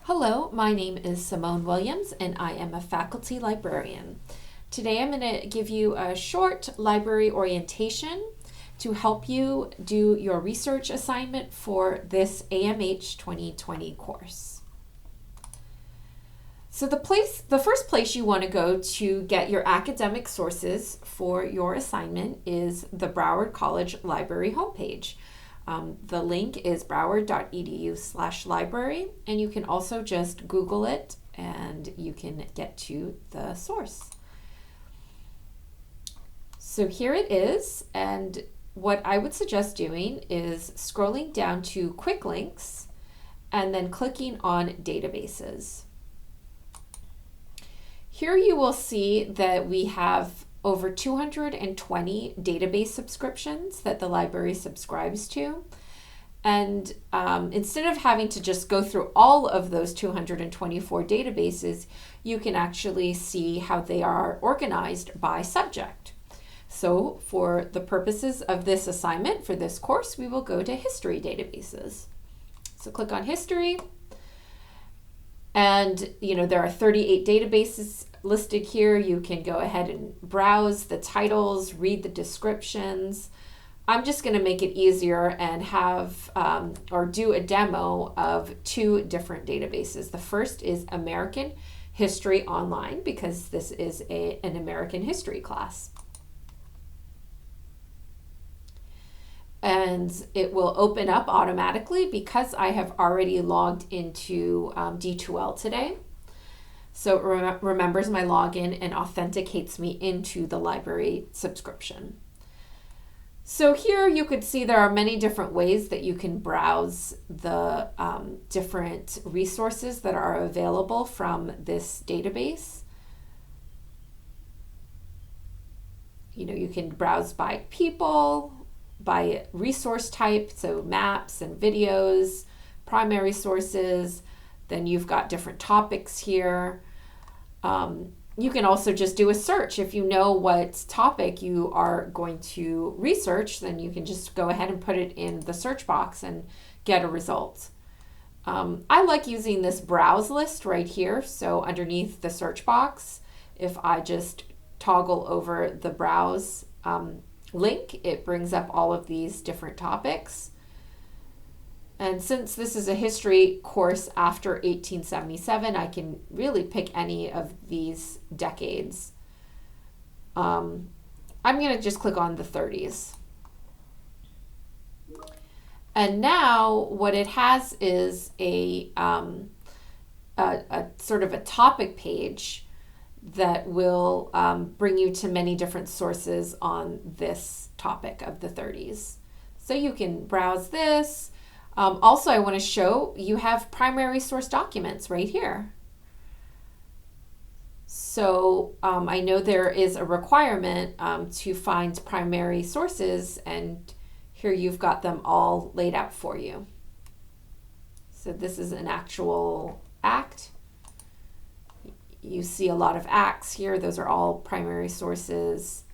Hello, my name is Simone Williams and I am a faculty librarian. Today I'm going to give you a short library orientation to help you do your research assignment for this AMH 2020 course. So the first place you want to go to get your academic sources for your assignment is the Broward College Library homepage. The link is broward.edu/library, and you can also just Google it and you can get to the source. So here it is, and what I would suggest doing is scrolling down to quick links and then clicking on databases. Here you will see that we have over 220 database subscriptions that the library subscribes to. And instead of having to just go through all of those 224 databases, you can actually see how they are organized by subject. So for the purposes of this assignment, for this course, we will go to history databases. So click on history. And there are 38 databases listed here. You can go ahead and browse the titles, read the descriptions. I'm just going to make it easier and have or do a demo of two different databases. The first is American History Online, because this is an American history class. And it will open up automatically because I have already logged into D2L today. So it remembers my login and authenticates me into the library subscription. So here you could see there are many different ways that you can browse the different resources that are available from this database. You can browse by people, by resource type, so maps and videos, primary sources. Then you've got different topics here. You can also just do a search. If you know what topic you are going to research, then you can just go ahead and put it in the search box and get a result. I like using this browse list right here. So underneath the search box, if I just toggle over the browse link, it brings up all of these different topics. And since this is a history course after 1877, I can really pick any of these decades. I'm going to just click on the 30s. And now what it has is a sort of a topic page that will bring you to many different sources on this topic of the 30s. So you can browse this. Also, I want to show you have primary source documents right here. So I know there is a requirement to find primary sources, and here you've got them all laid out for you. So this is an actual act. You see a lot of acts here. Those are all primary sources.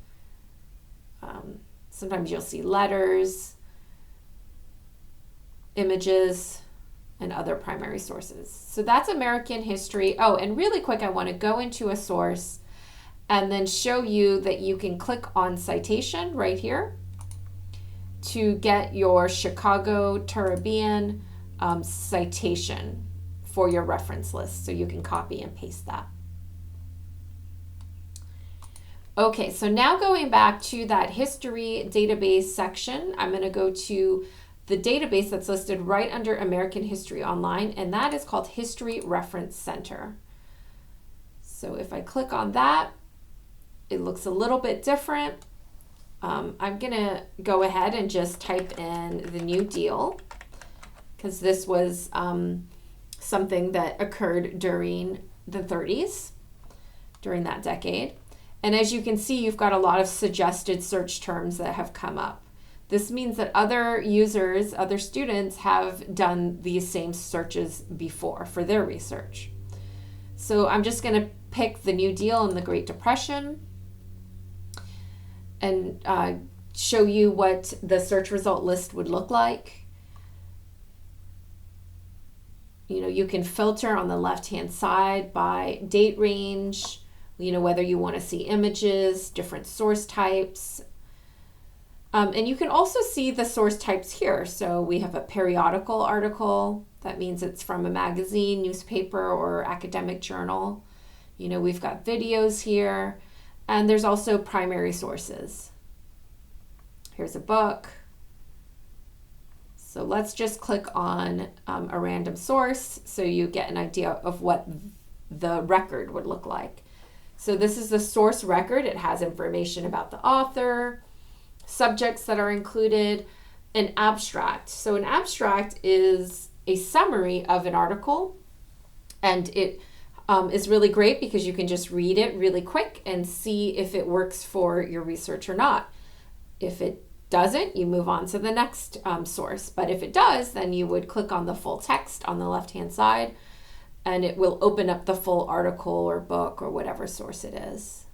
Sometimes you'll see letters, images, and other primary sources. So that's American history. Oh, and really quick, I want to go into a source and then show you that you can click on citation right here to get your Chicago Turabian citation for your reference list. So you can copy and paste that. Okay, so now going back to that history database section, I'm going to go to the database that's listed right under American History Online, and that is called History Reference Center. So if I click on that, it looks a little bit different. I'm going to go ahead and just type in the New Deal, because this was something that occurred during the 30s, during that decade. And as you can see, you've got a lot of suggested search terms that have come up. This means that other users, other students have done these same searches before for their research. So I'm just going to pick the New Deal and the Great Depression and show you what the search result list would look like. You can filter on the left-hand side by date range, whether you want to see images, different source types. And you can also see the source types here. So we have a periodical article. That means it's from a magazine, newspaper, or academic journal. We've got videos here, and there's also primary sources. Here's a book. So let's just click on a random source so you get an idea of what the record would look like. So this is the source record. It has information about the author, subjects that are included, an abstract. So an abstract is a summary of an article, and it is really great because you can just read it really quick and see if it works for your research or not. If it doesn't, you move on to the next source. But if it does, then you would click on the full text on the left-hand side, and it will open up the full article or book or whatever source it is.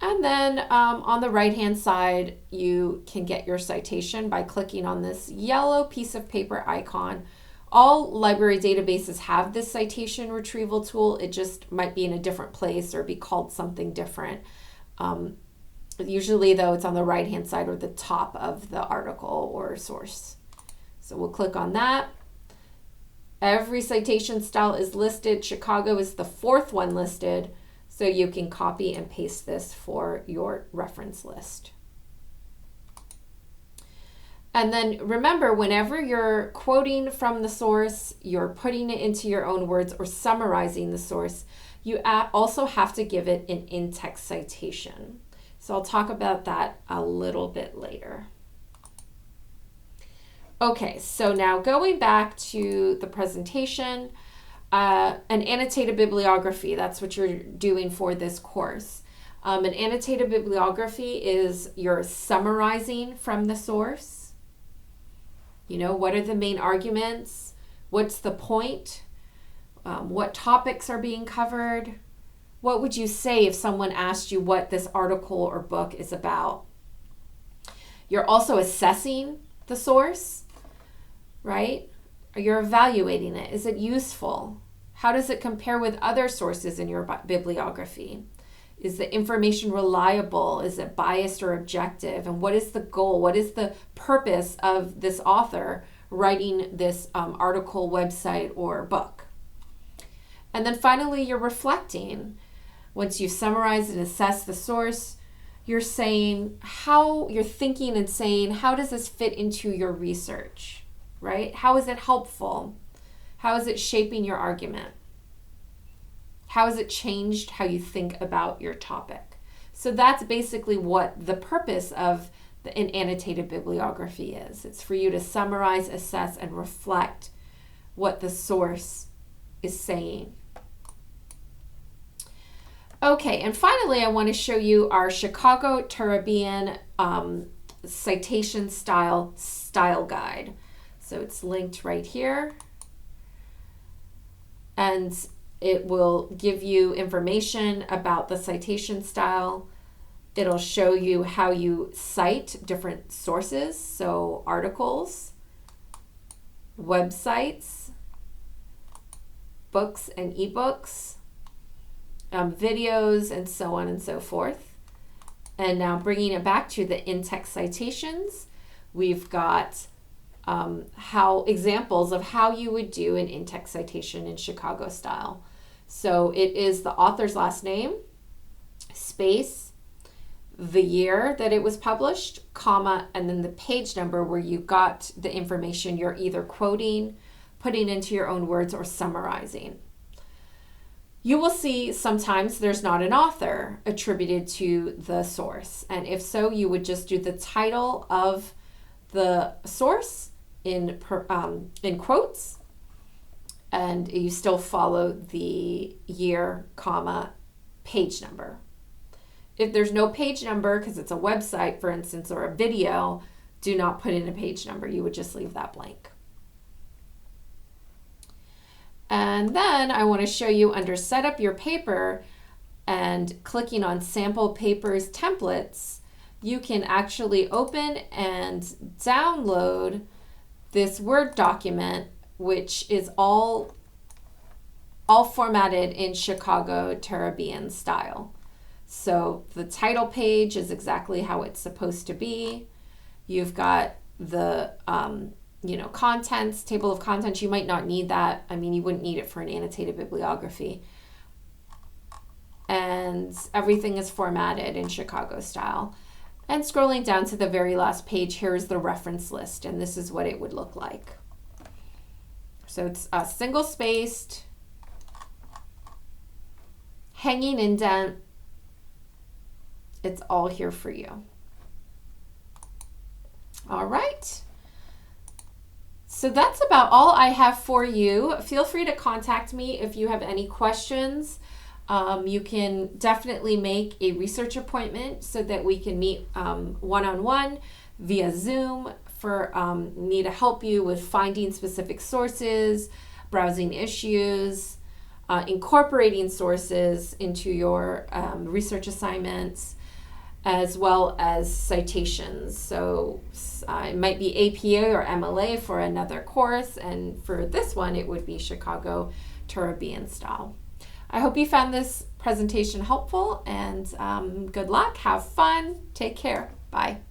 And then on the right-hand side, you can get your citation by clicking on this yellow piece of paper icon. All library databases have this citation retrieval tool. It just might be in a different place or be called something different. Usually, though, it's on the right-hand side or the top of the article or source. So we'll click on that. Every citation style is listed. Chicago is the 4th one listed, so you can copy and paste this for your reference list. And then remember, whenever you're quoting from the source, you're putting it into your own words or summarizing the source, you also have to give it an in-text citation. So I'll talk about that a little bit later. Okay, so now going back to the presentation, an annotated bibliography, that's what you're doing for this course. An annotated bibliography is you're summarizing from the source. What are the main arguments? What's the point? What topics are being covered? What would you say if someone asked you what this article or book is about? You're also assessing the source, right? You're evaluating it. Is it useful? How does it compare with other sources in your bibliography? Is the information reliable? Is it biased or objective? And what is the goal? What is the purpose of this author writing this article, website, or book? And then finally, you're reflecting. Once you've summarized and assessed the source, you're saying how you're thinking and saying, how does this fit into your research, right? How is it helpful? How is it shaping your argument? How has it changed how you think about your topic? So that's basically what the purpose of an annotated bibliography is. It's for you to summarize, assess, and reflect what the source is saying. Okay, and finally, I want to show you our Chicago Turabian citation style guide. So it's linked right here. And it will give you information about the citation style. It'll show you how you cite different sources, so articles, websites, books and ebooks, videos, and so on and so forth. And now bringing it back to the in-text citations, we've got examples of how you would do an in-text citation in Chicago style. So it is the author's last name, space, the year that it was published, comma, and then the page number where you got the information you're either quoting, putting into your own words, or summarizing. You will see sometimes there's not an author attributed to the source. And if so, you would just do the title of the source in quotes, and you still follow the year, comma, page number. If there's no page number, because it's a website, for instance, or a video, do not put in a page number. You would just leave that blank. And then I want to show you under Set Up Your Paper and clicking on Sample Papers Templates, you can actually open and download this Word document, which is all formatted in Chicago Caribbean style. So the title page is exactly how it's supposed to be. You've got the contents, table of contents. You might not need that. I mean, you wouldn't need it for an annotated bibliography. And everything is formatted in Chicago style. And scrolling down to the very last page, here's the reference list, and this is what it would look like. So it's single spaced, hanging indent. It's all here for you. All right. So that's about all I have for you. Feel free to contact me if you have any questions. You can definitely make a research appointment so that we can meet one-on-one via Zoom for me to help you with finding specific sources, browsing issues, incorporating sources into your research assignments, as well as citations. So it might be APA or MLA for another course, and for this one it would be Chicago Caribbean style. I hope you found this presentation helpful, and good luck, have fun, take care, bye.